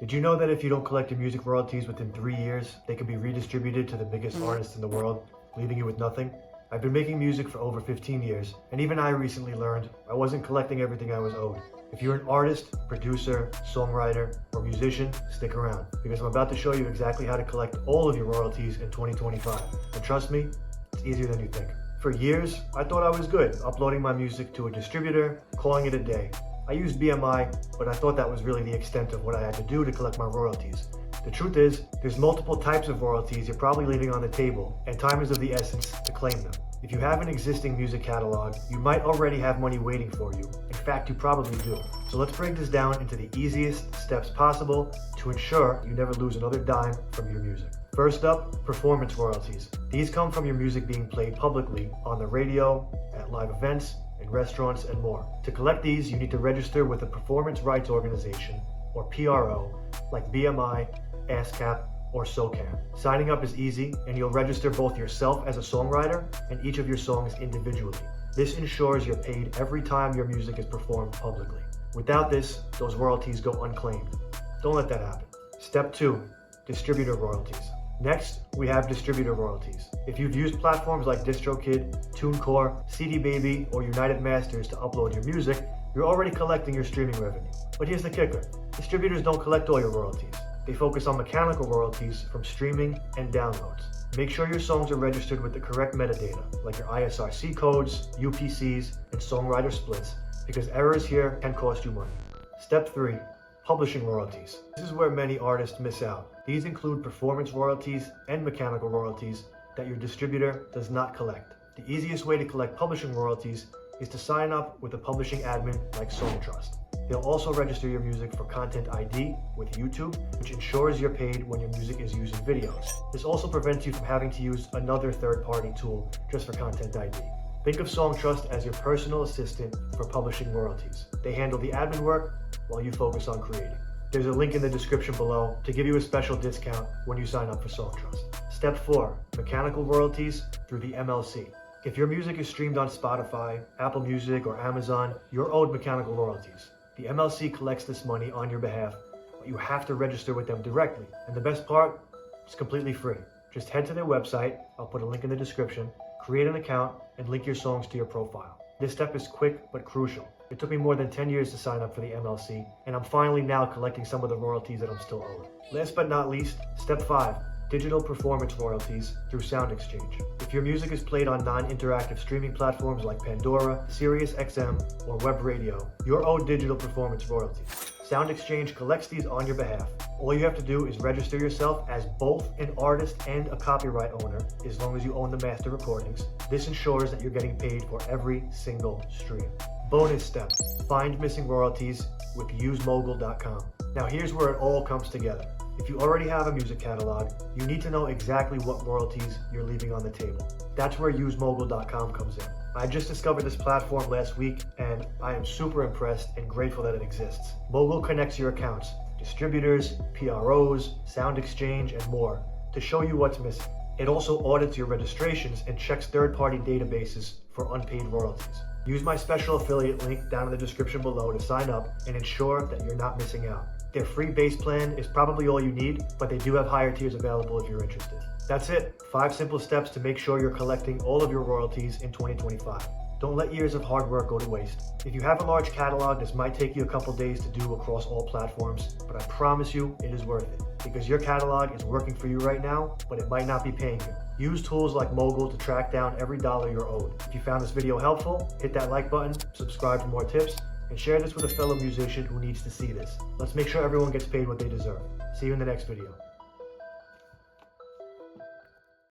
Did you know that if you don't collect your music royalties within 3 years, they can be redistributed to the biggest artists in the world, leaving you with nothing? I've been making music for over 15 years, and even I recently learned I wasn't collecting everything I was owed. If you're an artist, producer, songwriter, or musician, stick around, because I'm about to show you exactly how to collect all of your royalties in 2025. And trust me, it's easier than you think. For years, I thought I was good, uploading my music to a distributor, calling it a day. I used BMI, but I thought that was really the extent of what I had to do to collect my royalties. The truth is, there's multiple types of royalties you're probably leaving on the table, and time is of the essence to claim them. If you have an existing music catalog, you might already have money waiting for you. In fact, you probably do. So let's break this down into the easiest steps possible to ensure you never lose another dime from your music. First up, performance royalties. These come from your music being played publicly on the radio, at live events, in restaurants, and more. To collect these, you need to register with a performance rights organization, or PRO, like BMI, ASCAP, or SOCAN. Signing up is easy, and you'll register both yourself as a songwriter and each of your songs individually. This ensures you're paid every time your music is performed publicly. Without this, those royalties go unclaimed. Don't let that happen. Step 2, distributor royalties. Next, we have distributor royalties. If you've used platforms like Distrokid, TuneCore, CD Baby, or United Masters to upload your music, you're already collecting your streaming revenue. But here's the kicker. Distributors don't collect all your royalties. They focus on mechanical royalties from streaming and downloads. Make sure your songs are registered with the correct metadata, like your ISRC codes, UPCs, and songwriter splits, because errors here can cost you money. Step 3, publishing royalties. This is where many artists miss out. These include performance royalties and mechanical royalties that your distributor does not collect. The easiest way to collect publishing royalties is to sign up with a publishing admin like Songtrust. They'll also register your music for Content ID with YouTube, which ensures you're paid when your music is used in videos. This also prevents you from having to use another third-party tool just for Content ID. Think of Songtrust as your personal assistant for publishing royalties. They handle the admin work while you focus on creating. There's a link in the description below to give you a special discount when you sign up for Songtrust. Step 4, mechanical royalties through the MLC. If your music is streamed on Spotify, Apple Music, or Amazon, you're owed mechanical royalties. The MLC collects this money on your behalf, but you have to register with them directly. And the best part, it's completely free. Just head to their website, I'll put a link in the description, create an account, and link your songs to your profile. This step is quick but crucial. It took me more than 10 years to sign up for the MLC, and I'm finally now collecting some of the royalties that I'm still owed. Last but not least, step 5, digital performance royalties through SoundExchange. If your music is played on non-interactive streaming platforms like Pandora, SiriusXM, or web radio, you're owed digital performance royalties. SoundExchange collects these on your behalf. All you have to do is register yourself as both an artist and a copyright owner, as long as you own the master recordings. This ensures that you're getting paid for every single stream. Bonus step, find missing royalties with usemogul.com. Now here's where it all comes together. If you already have a music catalog, you need to know exactly what royalties you're leaving on the table. That's where usemogul.com comes in. I just discovered this platform last week, and I am super impressed and grateful that it exists. Mogul connects your accounts, distributors, PROs, SoundExchange, and more to show you what's missing. It also audits your registrations and checks third-party databases for unpaid royalties. Use my special affiliate link down in the description below to sign up and ensure that you're not missing out. Their free base plan is probably all you need, but they do have higher tiers available if you're interested. That's it. 5 simple steps to make sure you're collecting all of your royalties in 2025. Don't let years of hard work go to waste. If you have a large catalog, this might take you a couple days to do across all platforms, but I promise you it is worth it, because your catalog is working for you right now, but it might not be paying you. Use tools like Mogul to track down every dollar you're owed. If you found this video helpful, hit that like button, subscribe for more tips, and share this with a fellow musician who needs to see this. Let's make sure everyone gets paid what they deserve. See you in the next video.